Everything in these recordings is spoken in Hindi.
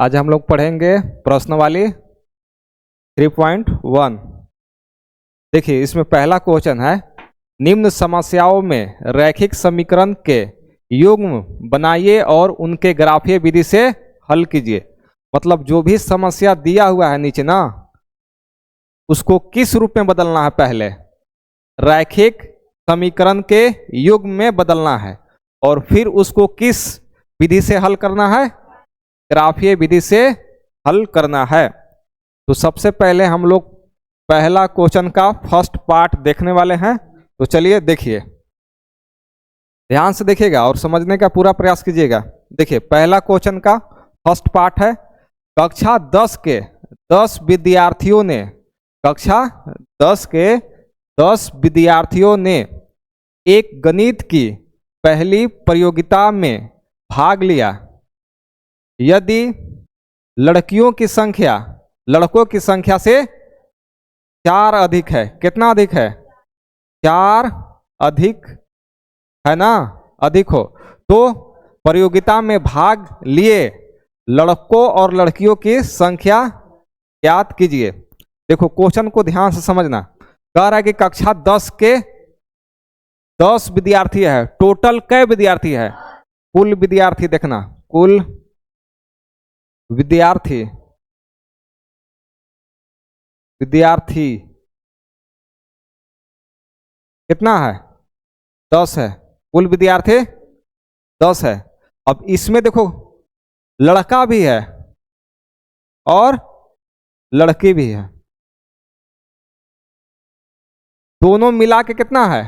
आज हम लोग पढ़ेंगे प्रश्नावली 3.1। देखिए इसमें पहला क्वेश्चन है, निम्न समस्याओं में रैखिक समीकरण के युग्म बनाइए और उनके ग्राफीय विधि से हल कीजिए। मतलब जो भी समस्या दिया हुआ है नीचे ना, उसको किस रूप में बदलना है, पहले रैखिक समीकरण के युग्म में बदलना है और फिर उसको किस विधि से हल करना है, ग्राफीय विधि से हल करना है। तो सबसे पहले हम लोग पहला क्वेश्चन का फर्स्ट पार्ट देखने वाले हैं। तो चलिए देखिए, ध्यान से देखिएगा और समझने का पूरा प्रयास कीजिएगा। देखिए पहला क्वेश्चन का फर्स्ट पार्ट है, कक्षा 10 के 10 विद्यार्थियों ने, कक्षा 10 के 10 विद्यार्थियों ने एक गणित की पहली प्रतियोगिता में भाग लिया। यदि लड़कियों की संख्या लड़कों की संख्या से 4 अधिक है, कितना अधिक है, 4 अधिक है ना, अधिक हो तो प्रतियोगिता में भाग लिए लड़कों और लड़कियों की संख्या ज्ञात कीजिए। देखो क्वेश्चन को ध्यान से समझना। कह रहा है कि कक्षा 10 के 10 विद्यार्थी है, टोटल कै विद्यार्थी है, कुल विद्यार्थी देखना, कुल विद्यार्थी कितना है, 10 है, कुल विद्यार्थी 10 है। अब इसमें देखो लड़का भी है और लड़की भी है, दोनों मिला के कितना है,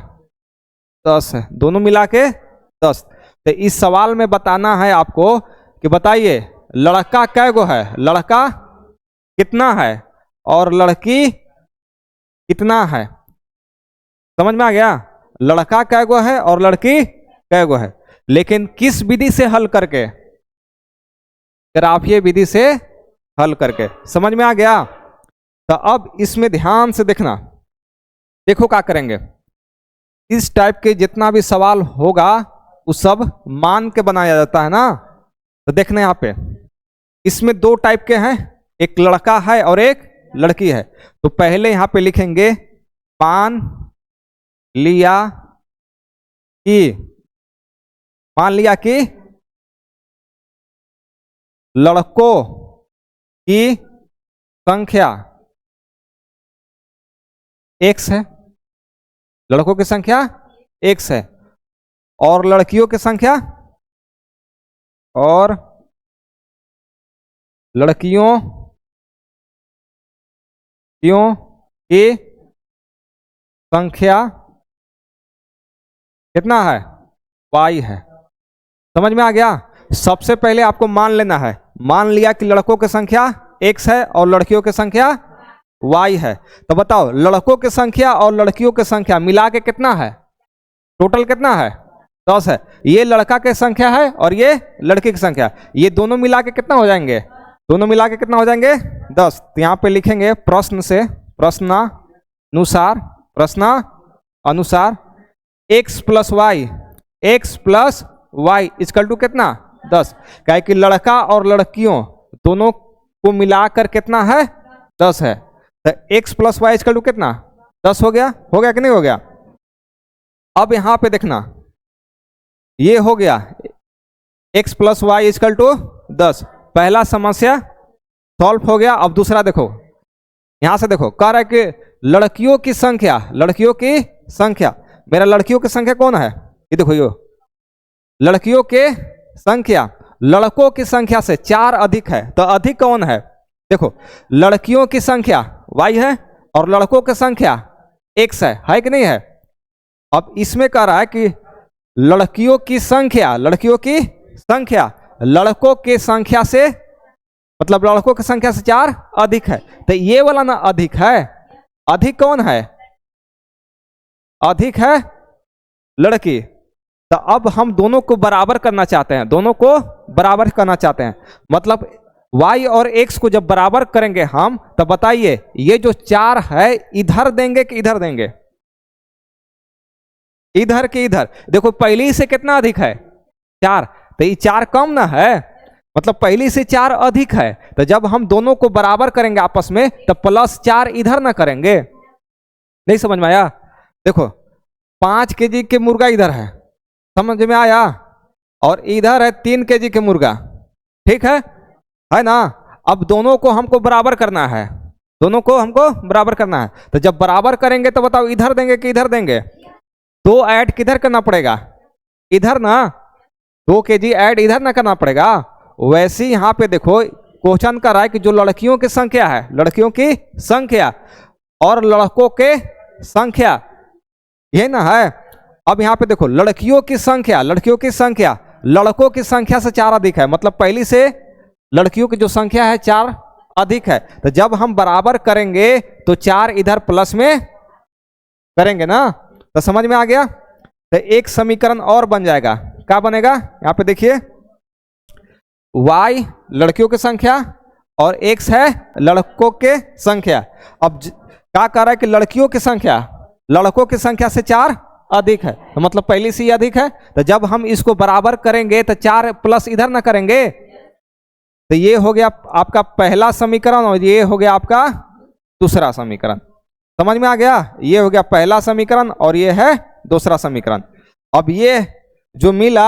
10 है, दोनों मिला के 10। तो इस सवाल में बताना है आपको कि बताइए लड़का कै गो है, लड़का कितना है और लड़की कितना है। समझ में आ गया, लड़का कै गो है और लड़की कै गो है, लेकिन किस विधि से हल करके, ग्राफीय विधि से हल करके। समझ में आ गया। तो अब इसमें ध्यान से देखना। देखो क्या करेंगे, इस टाइप के जितना भी सवाल होगा वो सब मान के बनाया जाता है ना। तो देखना यहाँ पे इसमें 2 टाइप के हैं, एक लड़का है और एक लड़की है। तो पहले यहाँ पे लिखेंगे मान लिया कि लड़कों की संख्या x है, लड़कों की संख्या x है और लड़कियों की संख्या, और लड़कियों की संख्या कितना है, y है। समझ में आ गया। सबसे पहले आपको मान लेना है, मान लिया कि लड़कों की संख्या x है और लड़कियों की संख्या y है। तो बताओ लड़कों की संख्या और लड़कियों की संख्या मिला के कितना है, टोटल कितना है, 10 है। ये लड़का की संख्या है और ये लड़की की संख्या, ये दोनों मिला के कितना हो जाएंगे, दोनों मिला के कितना हो जाएंगे, 10। तो यहाँ पे लिखेंगे प्रश्न से, प्रश्नानुसार x plus y equal to कितना, 10। क्या कि लड़का और लड़कियों दोनों को मिलाकर कितना है, 10 है। तो x plus y equal to कितना, 10 हो गया कि नहीं हो गया। अब यहां पे देखना, ये हो गया x plus y equal to 10, पहला समस्या सॉल्व हो गया। अब दूसरा देखो, यहां से देखो कह रहा है कि लड़कियों की संख्या, मेरा लड़कियों की संख्या कौन है, ये देखो, यो लड़कियों के संख्या लड़कों की संख्या से 4 अधिक है। तो अधिक कौन है, देखो लड़कियों की संख्या y है और लड़कों की संख्या x है कि नहीं है। अब इसमें कह रहा है कि लड़कियों की संख्या लड़कों की संख्या से, मतलब लड़कों की संख्या से 4 अधिक है। तो ये वाला ना अधिक है, अधिक कौन है, अधिक है लड़की। तो अब हम दोनों को बराबर करना चाहते हैं, मतलब y और x को जब बराबर करेंगे हम, तो बताइए ये जो 4 है इधर देंगे कि इधर देंगे, इधर के इधर। देखो पहले से कितना अधिक है, 4, तो ये 4 कम ना है, मतलब पहली से 4 अधिक है, तो जब हम दोनों को बराबर करेंगे आपस में तो +4 इधर ना करेंगे। नहीं समझ में आया? देखो 5 केजी के मुर्गा इधर है, समझ में आया? और इधर है 3 केजी के मुर्गा, ठीक है ना? अब दोनों को हमको बराबर करना है, दोनों को हमको बराबर करना है। तो जब बराबर करेंगे तो बताओ इधर देंगे कि इधर देंगे? 2 ऐड किधर करना पड़ेगा? इधर ना, 2 केजी ऐड इधर ना करना पड़ेगा। वैसे यहाँ पे देखो क्वेश्चन कर रहा है कि जो लड़कियों की संख्या है, लड़कियों की संख्या और लड़कों के संख्या, ये ना है। अब यहाँ पे देखो लड़कियों की संख्या, लड़कियों की संख्या लड़कों की संख्या से 4 अधिक है, मतलब पहली से लड़कियों की जो संख्या है 4 अधिक है। तो जब हम बराबर करेंगे तो 4 इधर प्लस में करेंगे ना, तो समझ में आ गया? तो एक समीकरण और बन जाएगा। क्या बनेगा? यहाँ पे देखिए y लड़कियों की संख्या और x है लड़कों के संख्या। अब क्या कह रहा है कि लड़कियों की संख्या लड़कों की संख्या से 4 अधिक है, तो मतलब पहली से अधिक है। तो जब हम इसको बराबर करेंगे तो 4 प्लस इधर ना करेंगे, तो ये हो गया आपका पहला समीकरण और ये हो गया आपका दूसरा समीकरण। समझ में आ गया? ये हो गया पहला समीकरण और ये है दूसरा समीकरण। अब ये जो मिला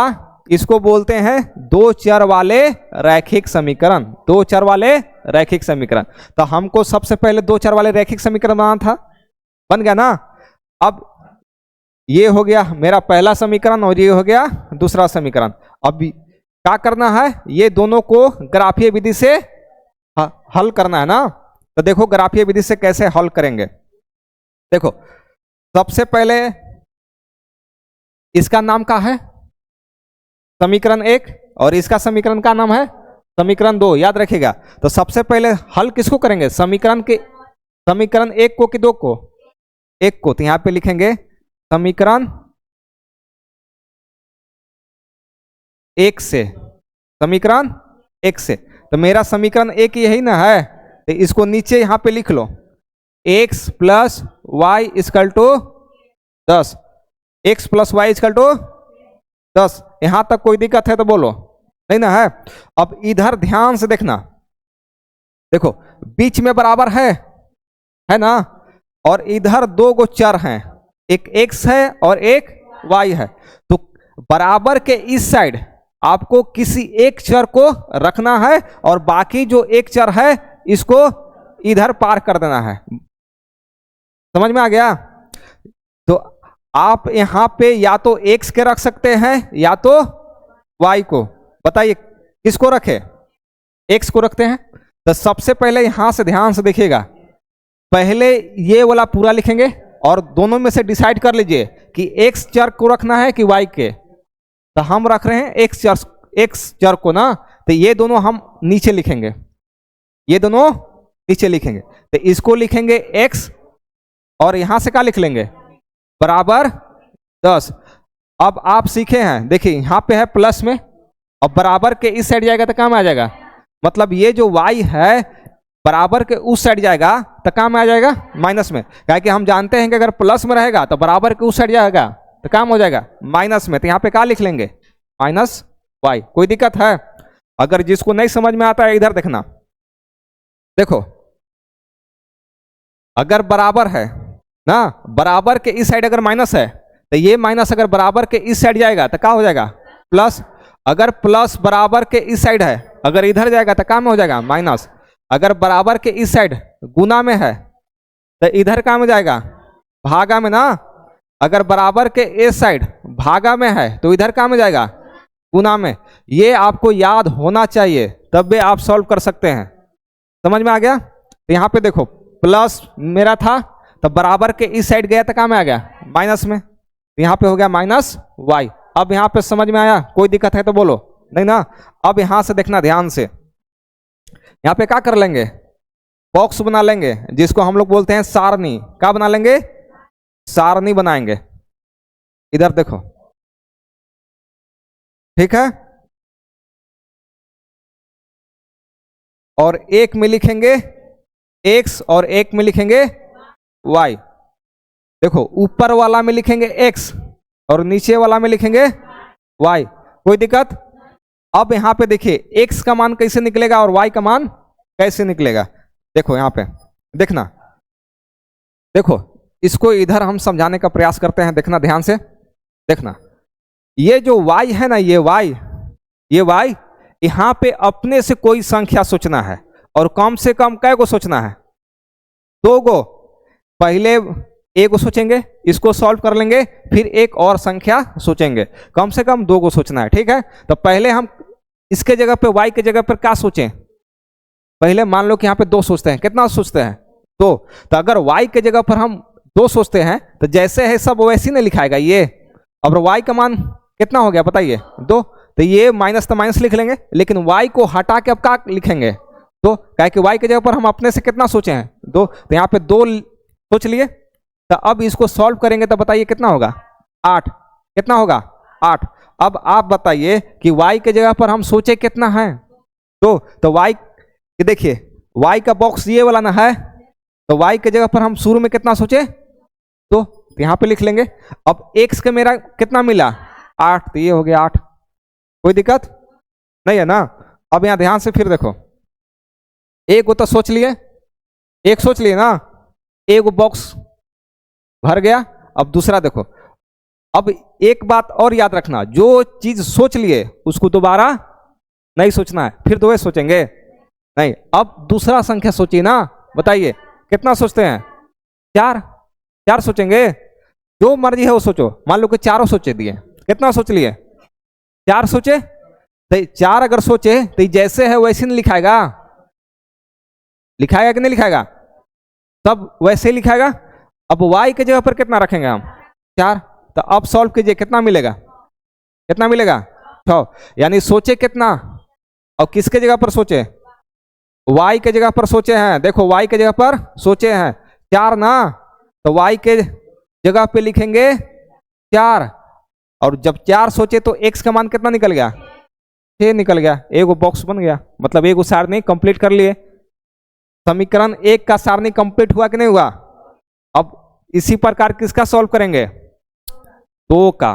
इसको बोलते हैं 2 चर वाले रैखिक समीकरण, 2 चर वाले रैखिक समीकरण। तो हमको सबसे पहले 2 चर वाले रैखिक समीकरण बनाना था, बन गया ना। अब ये हो गया मेरा पहला समीकरण और ये हो गया दूसरा समीकरण। अब क्या करना है? ये दोनों को ग्राफीय विधि से हल करना है ना। तो देखो ग्राफीय विधि से कैसे हल करेंगे। देखो सबसे पहले इसका नाम क्या है? समीकरण 1 और इसका समीकरण का नाम है समीकरण 2, याद रखिएगा। तो सबसे पहले हल किसको करेंगे? समीकरण 1 को कि 2 को? 1 को। तो यहां पे लिखेंगे समीकरण 1 से, समीकरण 1 से। तो मेरा समीकरण 1 यही ना है, तो इसको नीचे यहां पे लिख लो x plus y equal to 10, x plus y equal to 10। यहां तक कोई दिक्कत है तो बोलो, नहीं ना है? अब इधर ध्यान से देखना, देखो बीच में बराबर है ना, और इधर 2 गो चर हैं, एक x है और एक y है। तो बराबर के इस साइड आपको किसी एक चर को रखना है और बाकी जो एक चर है इसको इधर पार कर देना है। समझ में आ गया? तो आप यहां पे या तो x के रख सकते हैं या तो y को। बताइए किसको रखे? x को रखते हैं। तो सबसे पहले यहां से ध्यान से देखिएगा, पहले ये वाला पूरा लिखेंगे और दोनों में से डिसाइड कर लीजिए कि x चर को रखना है कि y के। तो हम रख रहे हैं x चर को ना, तो ये दोनों हम नीचे लिखेंगे, ये दोनों नीचे लिखेंगे। तो इसको लिखेंगे x और यहां से क्या लिख लेंगे? बराबर 10। अब आप सीखे हैं, देखिए यहां पे है प्लस में, अब बराबर के इस साइड जाएगा तो काम आ जाएगा, मतलब ये जो y है बराबर के उस साइड जाएगा तो काम आ जाएगा माइनस में। क्या कि हम जानते हैं कि अगर प्लस में रहेगा तो बराबर के उस साइड जाएगा तो काम हो जाएगा माइनस में। तो यहाँ पे क्या लिख लेंगे? Minus y। कोई दिक्कत है? अगर जिसको नहीं समझ में आता है इधर देखना, देखो अगर बराबर है ना, बराबर के इस साइड अगर माइनस है तो ये माइनस अगर बराबर के इस साइड जाएगा तो क्या हो जाएगा? प्लस। अगर प्लस बराबर के इस साइड है, अगर इधर जाएगा तो क्या में हो जाएगा? माइनस। अगर बराबर के इस साइड गुना में है तो इधर क्या में जाएगा? भागा में ना। अगर बराबर के इस साइड भागा में है तो इधर क्या में जाएगा? गुना में। ये आपको याद होना चाहिए, तब भी आप सॉल्व कर सकते हैं। समझ में आ गया? तो यहाँ पे देखो प्लस मेरा था तो बराबर के इस साइड गया तो क्या में आ गया? माइनस में। तो यहाँ पे हो गया माइनस y। अब यहाँ पे समझ में आया? कोई दिक्कत है तो बोलो, नहीं ना। अब यहाँ से देखना ध्यान से, यहाँ पे क्या कर लेंगे? बॉक्स बना लेंगे जिसको हम लोग बोलते हैं सारणी। क्या बना लेंगे? सारणी बनाएंगे। इधर देखो, ठीक है। और एक में लिखेंगे x और एक में लिखेंगे y। देखो ऊपर वाला में लिखेंगे x और नीचे वाला में लिखेंगे y। कोई दिक्कत? अब यहां पे देखिए x का मान कैसे निकलेगा और y का मान कैसे निकलेगा। देखो यहां पे देखना, देखो इसको इधर हम समझाने का प्रयास करते हैं, देखना ध्यान से देखना। ये जो y है ना, ये y यहां पे अपने से कोई संख्या सोचना है और कम से कम कै को सोचना है, 2 गो। पहले एक को सोचेंगे, इसको सॉल्व कर लेंगे, फिर एक और संख्या सोचेंगे, कम से कम 2 को सोचना है, ठीक है। तो पहले हम इसके जगह पे y के जगह पर क्या सोचें, पहले मान लो कि यहाँ पे 2 सोचते हैं, कितना सोचते हैं 2। तो अगर y के जगह पर हम 2 सोचते हैं तो जैसे है सब वैसे नहीं लिखाएगा ये। अब y का मान कितना हो गया बताइए 2, तो ये माइनस तो माइनस लिख लेंगे, लेकिन y को हटा के अब क्या लिखेंगे 2, क्या कि y के जगह पर हम अपने से कितना सोचे हैं 2, तो यहाँ पे 2 सोच लिए। तो अब इसको सॉल्व करेंगे तो बताइए कितना होगा 8, कितना होगा 8। अब आप बताइए कि y के जगह पर हम सोचे कितना है 2, तो y देखिए y का बॉक्स ये वाला ना है, तो y के जगह पर हम शुरू में कितना सोचे 2, तो यहाँ पे लिख लेंगे। अब x का मेरा कितना मिला 8, तो ये हो गया 8, कोई दिक्कत नहीं है ना। अब यहाँ ध्यान से फिर देखो, एक को तो सोच लिए, एक सोच लिए ना, एक बॉक्स भर गया। अब दूसरा देखो, अब एक बात और याद रखना, जो चीज सोच लिए उसको दोबारा नहीं सोचना है, फिर 2 सोचेंगे नहीं। अब दूसरा संख्या सोचिए ना, बताइए कितना सोचते हैं 4 सोचेंगे, जो मर्जी है वो सोचो। मान लो कि 4 सोचे दिए, कितना सोच लिए 4 सोचे, तो 4 अगर सोचे तो जैसे है वैसे नहीं लिखाएगा, लिखाएगा कि नहीं लिखाएगा, सब वैसे ही लिखाएगा। अब y के जगह पर कितना रखेंगे हम 4, तो अब सॉल्व कीजिए कितना मिलेगा, कितना मिलेगा 6। यानी सोचे कितना और किसके जगह पर सोचे, y के जगह पर सोचे हैं। देखो y के जगह पर सोचे हैं 4 ना, तो y के जगह पे लिखेंगे 4, और जब 4 सोचे तो x का मान कितना निकल गया 6 निकल गया, एक बॉक्स बन गया, मतलब एक सारणी कंप्लीट कर लिए। समीकरण 1 का सारणी कंप्लीट हुआ कि नहीं हुआ। अब इसी प्रकार किसका सॉल्व करेंगे 2 का।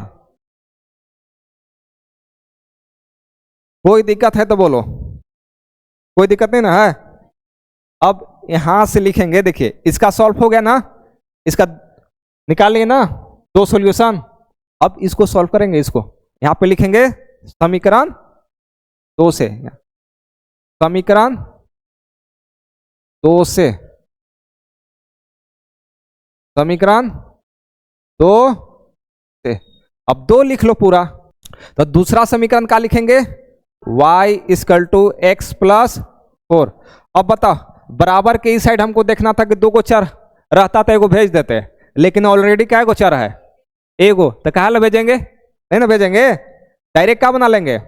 कोई दिक्कत है तो बोलो, कोई दिक्कत नहीं ना है। अब यहां से लिखेंगे, देखिए इसका सॉल्व हो गया ना, इसका निकाल लिए ना 2 सॉल्यूशन। अब इसको सॉल्व करेंगे, इसको यहां पे लिखेंगे समीकरण 2 से, समीकरण 2 से, समीकरण 2 से। अब 2 लिख लो पूरा, तो दूसरा समीकरण क्या लिखेंगे y equal to x plus 4। अब बताओ, बराबर के इस साइड हमको देखना था कि 2 को चर रहता तो एगो भेज देते, लेकिन ऑलरेडी क्या एगो चर है एगो, तो कहाँ ला भेजेंगे, नहीं ना भेजेंगे, डायरेक्ट क्या बना लेंगे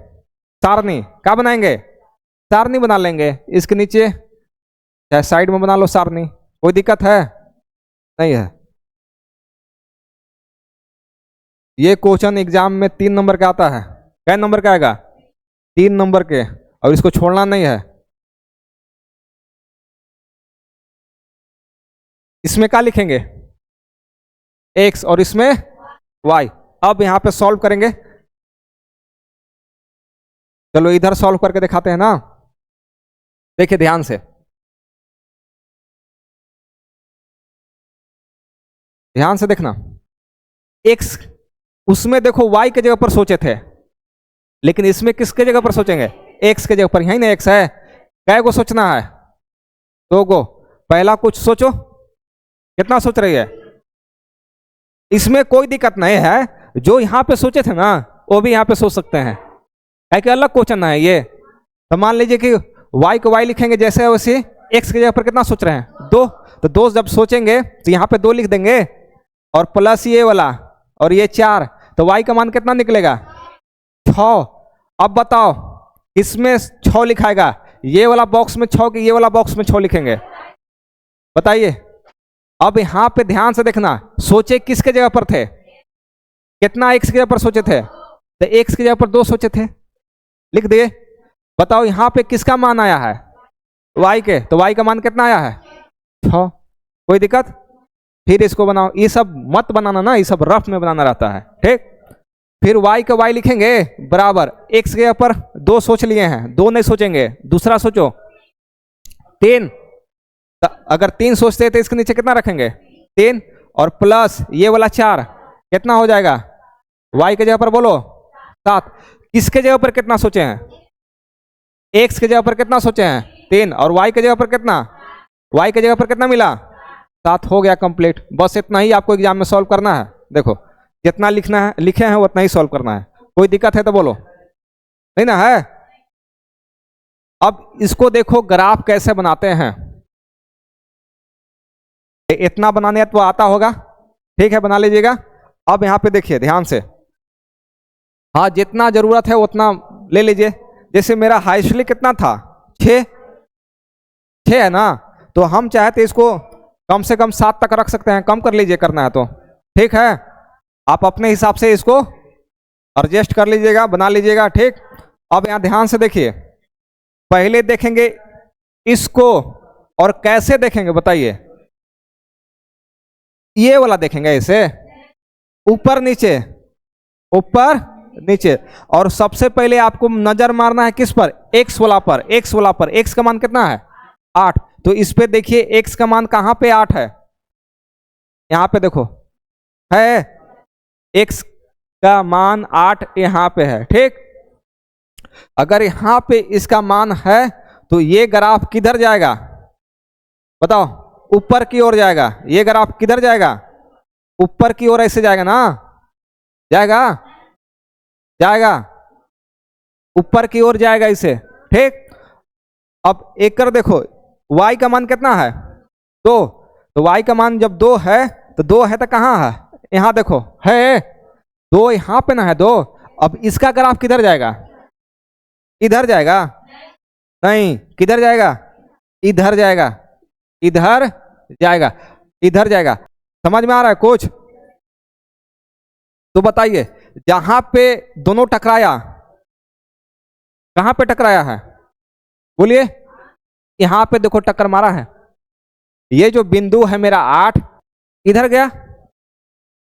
सारणी, क्या बनाएंगे सारणी बना लेंगे। इसके नीचे चाहे साइड में बना लो सारणी, कोई दिक्कत है नहीं है। ये क्वेश्चन एग्जाम में 3 नंबर का आता है, कै नंबर का आएगा 3 नंबर के, और इसको छोड़ना नहीं है। इसमें क्या लिखेंगे x और इसमें y। अब यहां पे सॉल्व करेंगे, चलो इधर सॉल्व करके दिखाते हैं ना। देखिए ध्यान से, ध्यान से देखना, x उसमें देखो y के जगह पर सोचे थे, लेकिन इसमें किसके जगह पर सोचेंगे x के जगह पर, यही ना x है, कै को सोचना है 2 को। पहला कुछ सोचो, कितना सोच रही है, इसमें कोई दिक्कत नहीं है, जो यहां पे सोचे थे ना वो भी यहां पे सोच सकते हैं, है कि अलग क्वेश्चन है ये। तो मान लीजिए कि y को y लिखेंगे जैसे वैसे, x के जगह पर कितना सोच रहे हैं 2, तो 2 जब सोचेंगे तो यहाँ पे 2 लिख देंगे, और प्लस ये वाला और ये 4, तो y का मान कितना निकलेगा 6। अब बताओ इसमें 6 लिखाएगा, ये वाला बॉक्स में 6 कि ये वाला बॉक्स में 6 लिखेंगे, बताइए। अब यहां पे ध्यान से देखना, सोचे किसके जगह पर थे, कितना x की जगह पर सोचे थे, तो x की जगह पर 2 सोचे थे, लिख दिए। बताओ यहां पे किसका मान आया है y के, तो y का मान कितना आया है 6, कोई दिक्कत। फिर इसको बनाओ, ये सब मत बनाना ना, ये सब रफ में बनाना रहता है, ठीक। फिर y का y लिखेंगे बराबर x के जगह पर 2 सोच लिए हैं, 2 नहीं सोचेंगे, दूसरा सोचो 3। अगर 3 सोचते हैं तो इसके नीचे कितना रखेंगे 3 और प्लस ये वाला 4, कितना हो जाएगा y के जगह पर बोलो 7। किसके जगह पर कितना सोचे हैं, x के जगह पर कितना सोचे हैं 3 और y के जगह पर कितना, y के जगह पर कितना मिला 7। हो गया कंप्लीट। बस इतना ही आपको एग्जाम में सॉल्व करना है। देखो जितना लिखना है लिखे हैं उतना ही सॉल्व करना है। कोई दिक्कत है तो बोलो, नहीं ना है। अब इसको देखो ग्राफ कैसे बनाते हैं, इतना बनाने तो आता होगा, ठीक है बना लीजिएगा। अब यहां पे देखिए ध्यान से, हाँ जितना जरूरत है उतना ले लीजिए। जैसे मेरा हाईएस्टली कितना था 6 है ना, तो हम चाहते इसको कम से कम 7 तक रख सकते हैं, कम कर लीजिए करना है तो, ठीक है। आप अपने हिसाब से इसको एडजस्ट कर लीजिएगा, बना लीजिएगा, ठीक। अब यहां ध्यान से देखिए, पहले देखेंगे इसको और कैसे देखेंगे बताइए, ये वाला देखेंगे इसे ऊपर नीचे ऊपर नीचे। और सबसे पहले आपको नजर मारना है किस पर, एक्स वाला पर, एक्स वाला पर। एक्स का मान कितना है 8, तो इस पे देखिए एक्स का मान कहां पे 8 है, यहां पे देखो है एक्स का मान 8 यहां पे है, ठीक। अगर यहां पे इसका मान है तो ये ग्राफ किधर जाएगा बताओ, ऊपर की ओर जाएगा। ये ग्राफ किधर जाएगा, ऊपर की ओर ऐसे जाएगा ना, जाएगा जाएगा ऊपर की ओर जाएगा इसे, ठीक। अब एक कर देखो y का मान कितना है 2, तो y का मान जब 2 है तो 2 है तो कहाँ है, यहां देखो है 2, यहां पे ना है 2। अब इसका ग्राफ किधर जाएगा, इधर जाएगा, नहीं किधर जाएगा, इधर जाएगा, इधर जाएगा, इधर जाएगा। समझ में आ रहा है कुछ, तो बताइए जहां पे दोनों टकराया, कहां पे टकराया है बोलिए, यहां पे देखो टक्कर मारा है। ये जो बिंदु है मेरा 8 इधर गया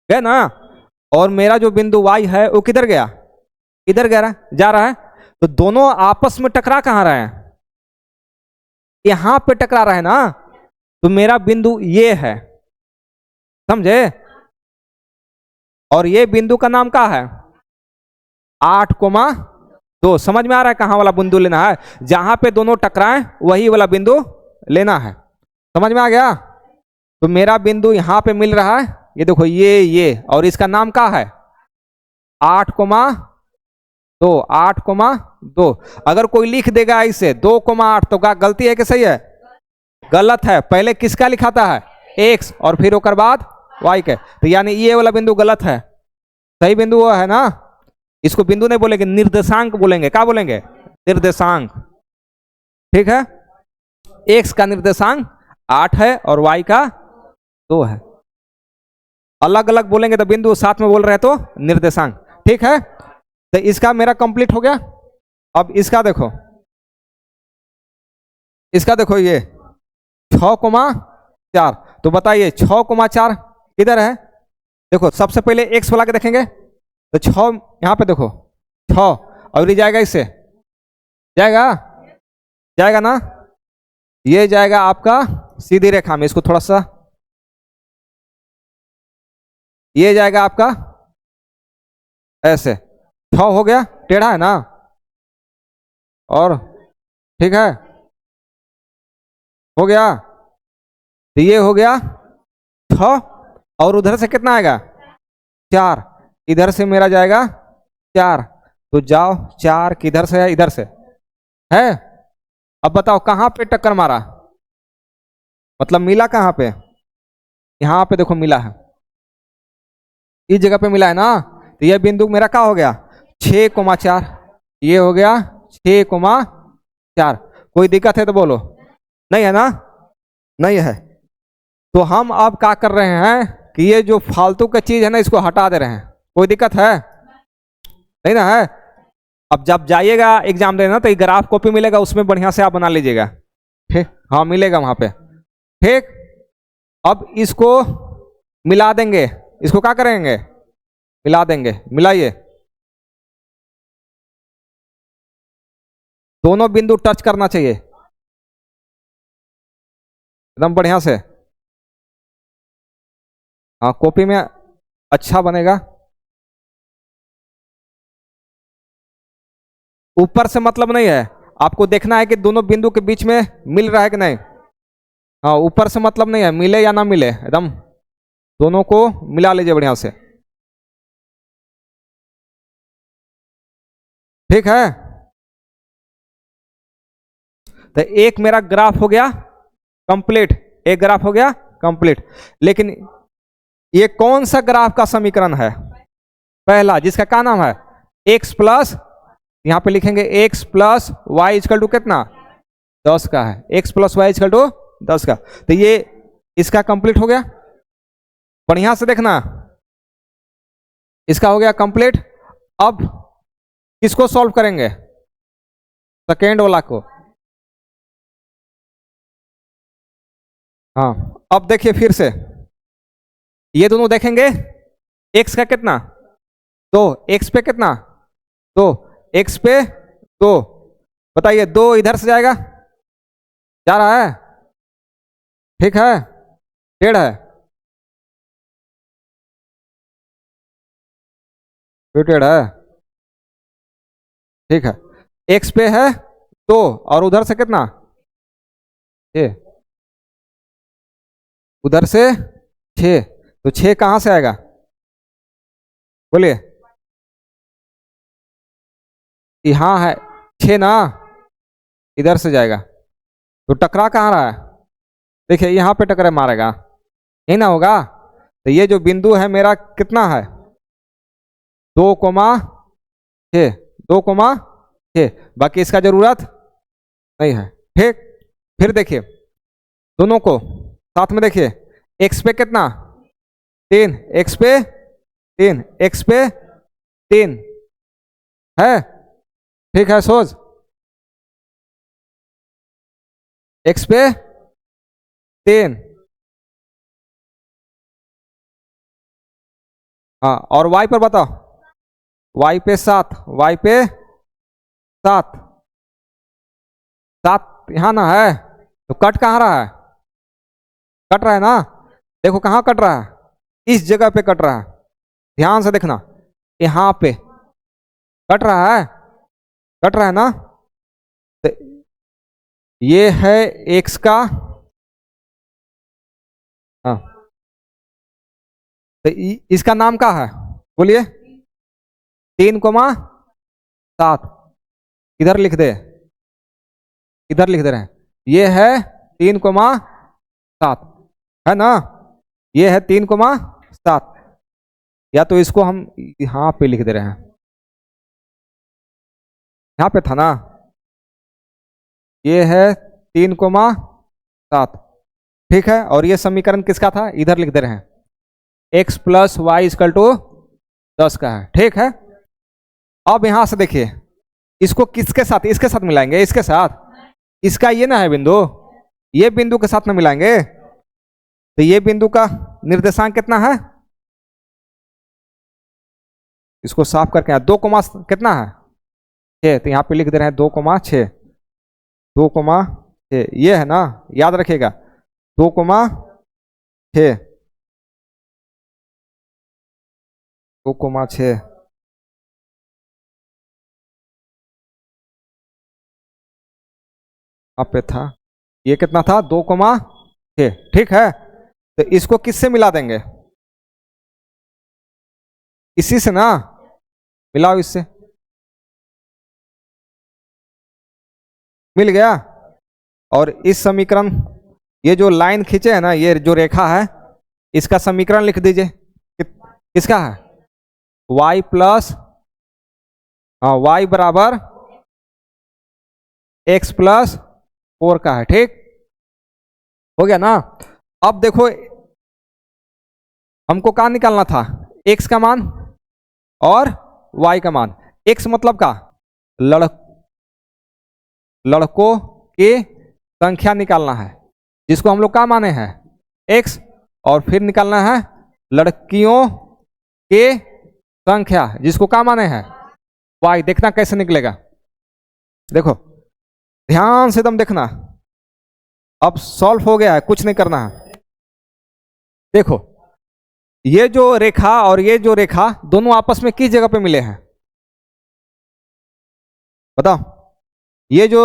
गया ना, और मेरा जो बिंदु y है वो किधर गया, इधर गया जा रहा है। तो दोनों आपस में टकरा कहां रहे हैं, यहां पे टकरा रहा है ना। तो मेरा बिंदु ये है, समझे, और ये बिंदु का नाम क्या है 8,2। समझ में आ रहा है कहां वाला बिंदु लेना है, जहां पे दोनों टकराएं वही वाला बिंदु लेना है। समझ में आ गया। तो मेरा बिंदु यहां पे मिल रहा है, ये देखो ये और इसका नाम क्या है 8,2 8,2। अगर कोई लिख देगा इसे 2,8 तो क्या गलती है कि सही है, गलत है। पहले किसका लिखाता है x और फिर ओकर बाद y के, तो यानी ये वाला बिंदु गलत है। सही बिंदु वो है ना, इसको बिंदु नहीं बोलेंगे निर्देशांक बोलेंगे। क्या बोलेंगे, निर्देशांक, ठीक है। x का निर्देशांक 8 है और y का 2 है। अलग अलग बोलेंगे तो बिंदु, साथ में बोल रहे तो निर्देशांक, ठीक है। तो इसका मेरा कंप्लीट हो गया। अब इसका देखो, इसका देखो ये 6,4। तो बताइए 6,4 किधर है, देखो सबसे पहले x वाला के देखेंगे तो 6 यहां पे देखो 6, और ये जाएगा इससे, जाएगा जाएगा ना, ये जाएगा आपका सीधी रेखा में। इसको थोड़ा सा, ये जाएगा आपका ऐसे, 6 हो गया, टेढ़ा है ना, और ठीक है हो गया। तो ये हो गया 6, और उधर से कितना आएगा 4, इधर से मेरा जाएगा 4। तो जाओ 4 किधर से है, इधर से है। अब बताओ कहां पे टक्कर मारा, मतलब मिला कहां पे, यहां पे देखो मिला है, इस जगह पे मिला है ना। तो यह बिंदु मेरा क्या हो गया 6,4, ये हो गया 6,4। कोई दिक्कत है तो बोलो, नहीं है ना, नहीं है। तो हम अब क्या कर रहे हैं कि ये जो फालतू का चीज है ना इसको हटा दे रहे हैं। कोई दिक्कत है, नहीं ना है। अब जब जाइएगा एग्जाम देना तो ये ग्राफ कॉपी मिलेगा, उसमें बढ़िया से आप बना लीजिएगा, ठीक, हाँ मिलेगा वहां पे, ठीक। अब इसको मिला देंगे, इसको क्या करेंगे मिला देंगे, मिलाइए। दोनों बिंदु टच करना चाहिए एकदम बढ़िया से। हाँ, कॉपी में अच्छा बनेगा। ऊपर से मतलब नहीं है, आपको देखना है कि दोनों बिंदु के बीच में मिल रहा है कि नहीं। हाँ, ऊपर से मतलब नहीं है, मिले या ना मिले, एकदम दोनों को मिला लीजिए बढ़िया से। ठीक है, तो एक मेरा ग्राफ हो गया कंप्लीट, एक ग्राफ हो गया कंप्लीट। लेकिन ये कौन सा ग्राफ का समीकरण है? पहला, जिसका क्या नाम है, x प्लस, यहां पे लिखेंगे x plus y equal to कितना, 10 का है। x plus y equal to 10 का, तो ये इसका कंप्लीट हो गया। बढ़िया से देखना, इसका हो गया कंप्लीट। अब किसको सॉल्व करेंगे, सेकेंड वाला को। हाँ, अब देखिए फिर से ये दोनों देखेंगे, x का कितना 2, x पे कितना 2, x पे 2, बताइए 2 इधर से जाएगा, जा रहा है, ठीक है, डेढ़ है, टेढ़ है, ठीक है। x पे है 2 और उधर से कितना, ये उधर से 6, तो 6 कहां से आएगा, बोलिए, यहां है 6 ना, इधर से जाएगा, तो टकरा कहां रहा है, देखिए यहां पे टकरा मारेगा, यही ना होगा। तो ये जो बिंदु है मेरा कितना है, 2,6, 2,6, बाकी इसका जरूरत नहीं है। ठीक, फिर देखिए दोनों को साथ में देखिए, x पे कितना 3, x पे 3, x पे 3 है, ठीक है, सोच x पे 3, हाँ, और y पर बताओ, y पे 7, y पे 7, 7 यहां ना है, तो कट कहाँ रहा है, कट रहा है ना, देखो कहाँ कट रहा है, इस जगह पे कट रहा है, ध्यान से देखना, यहां पे कट रहा है, कट रहा है ना। तो ये है x का, हाँ, तो इसका नाम क्या है, बोलिए, 3,7, इधर लिख दे, इधर लिख दे रहे हैं, ये है 3,7 है ना, ये है 3,7, या तो इसको हम यहां पे लिख दे रहे हैं, यहां पे था ना, ये है 3,7, ठीक है। और ये समीकरण किसका था, इधर लिख दे रहे हैं, x plus y equal to 10 का है, ठीक है। अब यहां से देखिए, इसको किसके साथ, इसके साथ मिलाएंगे, इसके साथ, इसका ये ना है बिंदु, ये बिंदु के साथ में मिलाएंगे, तो ये बिंदु का निर्देशांक कितना है, इसको साफ करके 2, कितना है 6, तो यहां पे लिख दे रहे हैं 2,6, 2,6, ये है ना, याद रखिएगा 2,6, 2,6, यहाँ पे था, ये कितना था 2,6, ठीक है। तो इसको किससे मिला देंगे, इसी से ना, मिलाओ इससे, मिल गया। और इस समीकरण, ये जो लाइन खींचे है ना, ये जो रेखा है, इसका समीकरण लिख दीजिए, किसका है, y प्लस, हाँ, y बराबर x प्लस 4 का है, ठीक हो गया ना। अब देखो हमको कहाँ निकालना था, x का मान और y का मान, x मतलब का लड़कों की संख्या निकालना है, जिसको हम लोग क्या माने हैं x, और फिर निकालना है लड़कियों के संख्या, जिसको क्या माने हैं y। देखना कैसे निकलेगा, देखो ध्यान से एकदम देखना। अब सॉल्व हो गया है, कुछ नहीं करना है। देखो ये जो रेखा और ये जो रेखा दोनों आपस में किस जगह पे मिले हैं बताओ। ये जो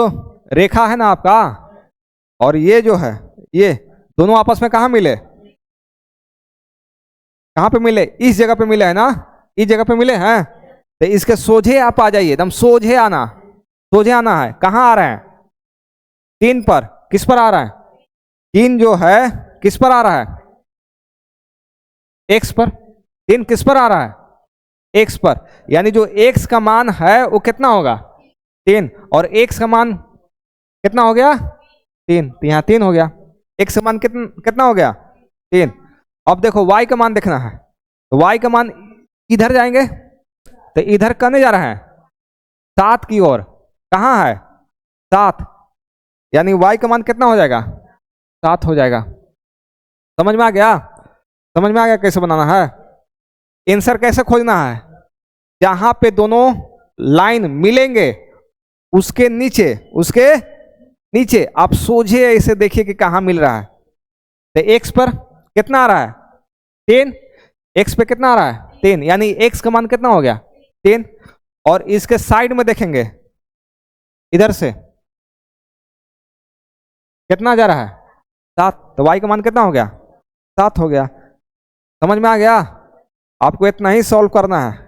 रेखा है ना आपका और ये जो है ये दोनों आपस में कहाँ मिले, कहाँ पे मिले, इस जगह पे मिले है ना, इस जगह पे मिले हैं। तो इसके सोझे आप आ जाइए, एकदम सोझे आना, सोझे आना है। कहाँ आ रहे हैं, 3 पर। किस पर आ रहा है, 3 जो है किस पर आ रहा है, एक्स पर। 3 किस पर आ रहा है, एक्स पर। यानी जो एक्स का मान है वो कितना होगा, 3। और एक्स का मान कितना हो गया, 3। तो यहाँ 3 हो गया। एक्स का मान कितना हो गया, 3। अब देखो वाई का मान देखना है, तो वाई का मान इधर जाएंगे, तो इधर करने जा रहा है 7 की ओर। कहाँ है 7, यानी वाई का मान कितना हो जाएगा, 7 हो जाएगा। समझ में आ गया, समझ में आ गया कैसे बनाना है। आंसर कैसे खोजना है, जहां पे दोनों लाइन मिलेंगे उसके नीचे, उसके नीचे आप सोझे ऐसे देखिए कि कहां मिल रहा है। तो एक्स पर कितना आ रहा है, 10। एक्स पे कितना आ रहा है, 10, यानी एक्स का मान कितना हो गया, 10। और इसके साइड में देखेंगे इधर से कितना जा रहा है, 7। तो वाई का मान कितना हो गया, 7 हो गया। समझ में आ गया, आपको इतना ही सॉल्व करना है।